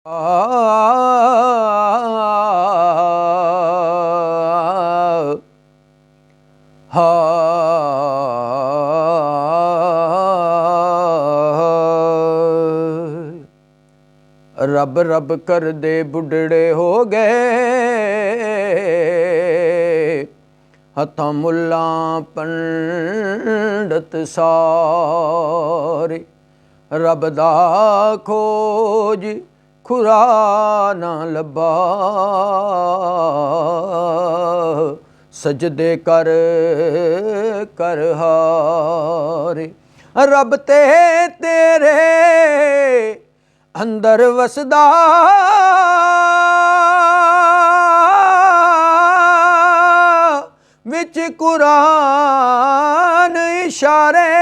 रब रब कर दे बुढ़ड़े हो गए, हथा मुल्ला पंडित सारे। रब दा खोज खुरा ना लब्बा, सजदे कर कर हारे। रब ते तेरे अंदर वसदा, विच कुरान इशारे।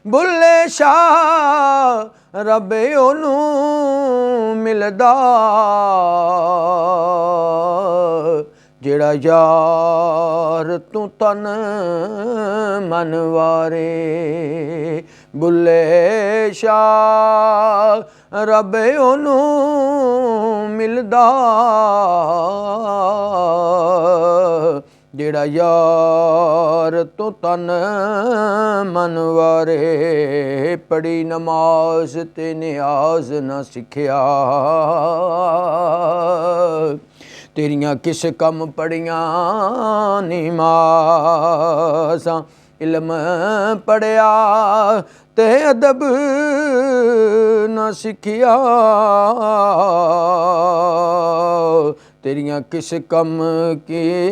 बुल्ले शाह रब ओनू मिलदा, जेड़ा यार तू तन मन वारे। बुल्ले शाह रब ओनू मिलदा, जेड़ा यार तू तन मन वारे। पढ़ी नमाज ते नियाज न सिखिया, तेरियां किस कम पढ़ियां निमाज़ां। इल्म पढ़िया ते अदब न सिखिया, तेरियां किस कम कीतियां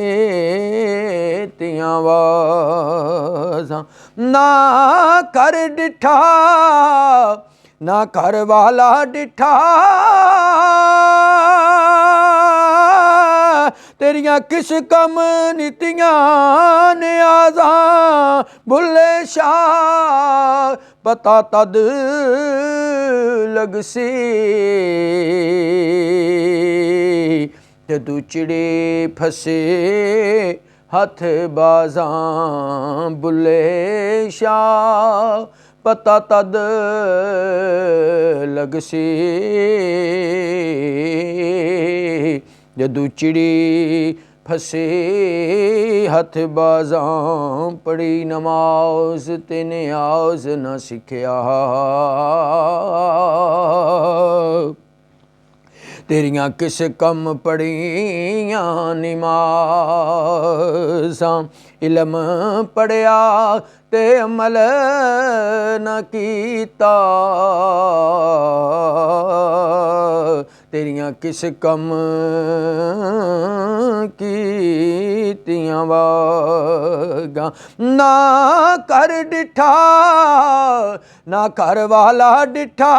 वाज़ां। ना कर डिठा ना घर वाला डिठा, तेरियां किस कम नीतियां नियाज़ां। बुल्ले शाह पता तद लगसी, जदू चिड़ी फसे हथ बाज़ां। बुल्ले शाह पता तद लगसी, जदू चिड़ी फसे हथ बाज़ां। पढ़ी नमाज ते नियाज न सिखिया, तेरियां किस कम पढ़ियां निमाज़ां। इल्म पढ़िया ते अमल न कीता, तेरियां किस कम कीतियां वागां। ना कर डिठा ना घर वाला डिठा,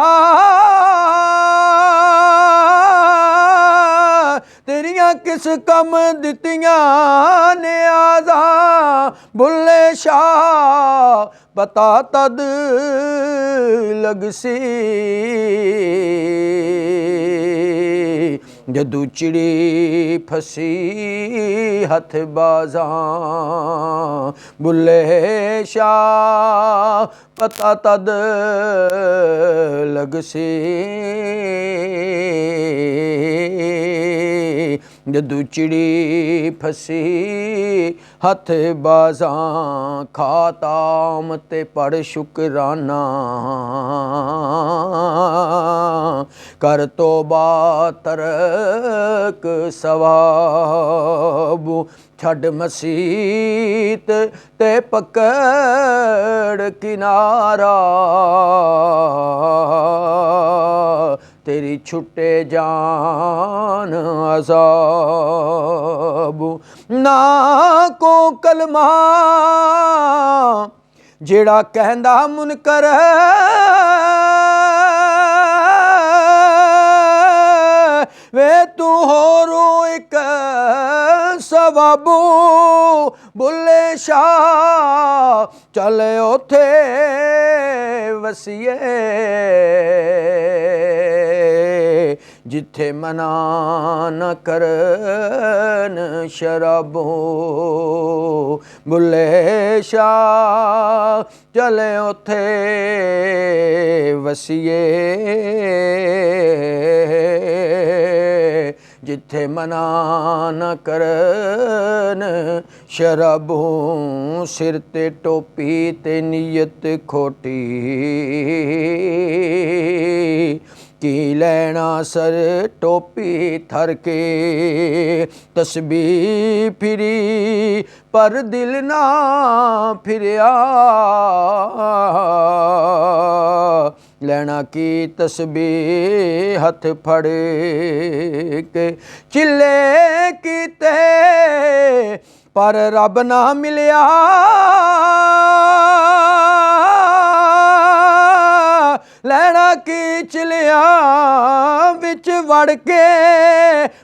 तेरियां किस कम दित्तियां नियाज़ां। बुल्ले शाह पता तद लगसी, जदू चिड़ी फसी हथ बाज़ां। बुल्ले शाह पता तद लगसी, जदू चिड़ी फसी हथ बाज़ां। खाताम ते पढ़ शुकराना, कर तोबा तरक सवाबू। छड़ मसीत ते पकड़ किनारा, तेरी छुट्टे जान अज़ाबू। ना को कलमा जेड़ा कहंदा मुनकर, वे तू होरो एक सवाबू। बुल्ले शाह चल ओथे वसीए, ਜਿੱਥੇ ਮਨਾ ਨ ਕਰਨ ਸ਼ਰਾਬੋਂ। ਬੁੱਲੇ ਸ਼ਾਹ ਚਲੇ ਉੱਥੇ ਵਸੀਏ, ਜਿੱਥੇ ਮਨਾ ਨ ਕਰਨ ਸ਼ਰਾਬੋਂ। ਸਿਰ ਤੇ ਟੋਪੀ ਤੇ ਨੀਅਤ ਖੋਟੀ, ਕੀ ਲੈਣਾ ਸਰ ਟੋਪੀ ਥਰ ਕੇ। ਤਸਬੀਹ ਫਿਰੀ ਪਰ ਦਿਲ ਨਾ ਫਿਰਿਆ, ਲੈਣਾ ਕੀ ਤਸਬੀਹ ਹੱਥ ਫੜ ਕੇ। ਚਿੱਲੇ ਕੀਤੇ ਪਰ ਰੱਬ ਨਾ ਮਿਲਿਆ, ਲੈਣਾ ਕੀ ਚਿਲਿਆਂ ਵਿੱਚ ਵੜ ਕੇ।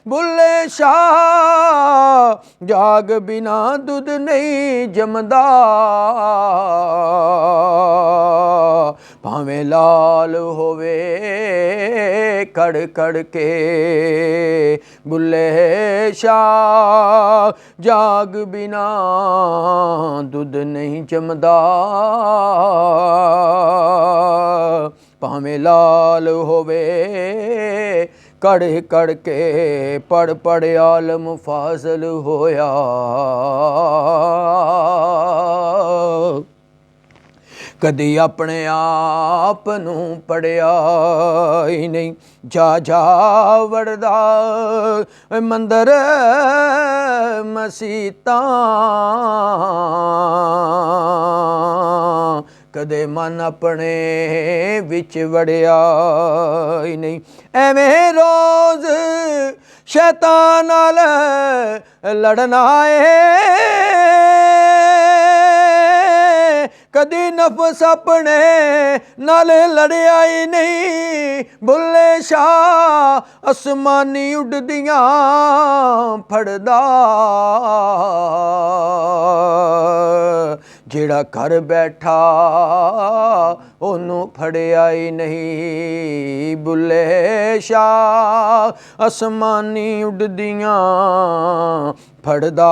ਬੁੱਲੇ ਸ਼ਾਹ ਜਾਗ ਬਿਨਾ ਦੁੱਧ ਨਹੀਂ ਜੰਮਦਾ, ਭਾਵੇਂ ਲਾਲ ਹੋਵੇ ਕੜ ਕੜ ਕੇ। ਬੁੱਲੇ ਸ਼ਾਹ ਜਾਗ ਬਿਨਾ ਦੁੱਧ ਨਹੀਂ ਜੰਮਦਾ, ਭਾਵੇਂ ਲਾਲ ਹੋਵੇ ਕੜ ਕੜ ਕੇ। ਪੜ ਪੜ ਆਲਮ ਫਾਜ਼ਲ ਹੋਇਆ, ਕਦੀ ਆਪਣੇ ਆਪ ਨੂੰ ਪੜਿਆ ਹੀ ਨਹੀਂ। ਜਾ ਜਾ ਵੜਦਾ ਮੰਦਰ ਮਸੀਤਾਂ, ਕਦੇ ਮਨ ਆਪਣੇ ਵਿੱਚ ਵੜਿਆ ਹੀ ਨਹੀਂ। ਐਵੇਂ ਰੋਜ਼ ਸ਼ੈਤਾਨ ਨਾਲ ਲੜਨਾ ਏ, ਕਦੀ ਨਫਸ ਆਪਣੇ ਨਾਲ ਲੜਿਆ ਹੀ ਨਹੀਂ। ਬੁੱਲੇ ਸ਼ਾਹ ਅਸਮਾਨੀ ਉੱਡਦੀਆਂ ਫੜਦਾ, ਜਿਹੜਾ ਘਰ ਬੈਠਾ ਉਹਨੂੰ ਫੜਿਆ ਹੀ ਨਹੀਂ। ਬੁੱਲੇ ਸ਼ਾਹ ਅਸਮਾਨੀ ਉੱਡਦੀਆਂ ਫੜਦਾ,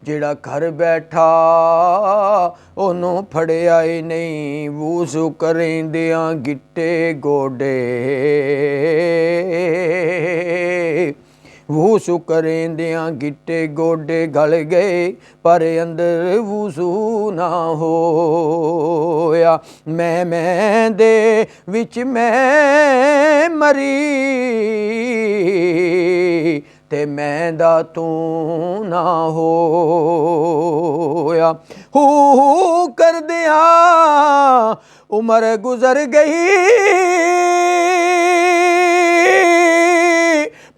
ਜਿਹੜਾ ਘਰ ਬੈਠਾ ਉਹਨੂੰ ਫੜਿਆ ਹੀ ਨਹੀਂ। ਵੂਜ਼ੂ ਕਰੇਂਦਿਆਂ ਗਿੱਟੇ ਗੋਡੇ, ਵੂਜ਼ੂ ਕਰੇਂਦਿਆਂ ਗਿੱਟੇ ਗੋਡੇ ਗਲ ਗਏ, ਪਰ ਅੰਦਰ ਵੂਜ਼ੂ ਨਾ ਹੋਇਆ। ਮੈਂ ਦੇ ਵਿੱਚ ਮੈਂ ਮਰੀ, ਤੇ ਮੈਂ ਦਾ ਤੂੰ ਨਾ ਹੋਇਆ। ਹੂ ਕਰਦਿਆਂ ਉਮਰ ਗੁਜ਼ਰ ਗਈ,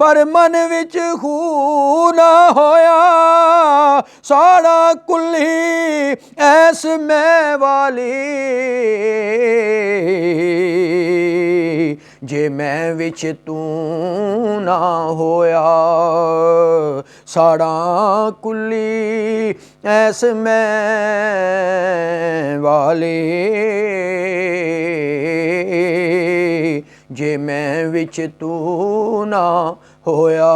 ਪਰ ਮਨ ਵਿੱਚ ਖੂ ਨਾ ਹੋਇਆ। ਸਾੜਾ ਕੁੱਲੀ ਐਸ ਮੈਂ ਵਾਲੀ, ਜੇ ਮੈਂ ਵਿੱਚ ਤੂੰ ਨਾ ਹੋਇਆ। ਸਾੜਾ ਕੁੱਲੀ ਐਸ ਮੈਂ ਵਾਲੀ, ਜੇ ਮੈਂ ਵਿੱਚ ਤੂੰ ਨਾ ਹੋਇਆ।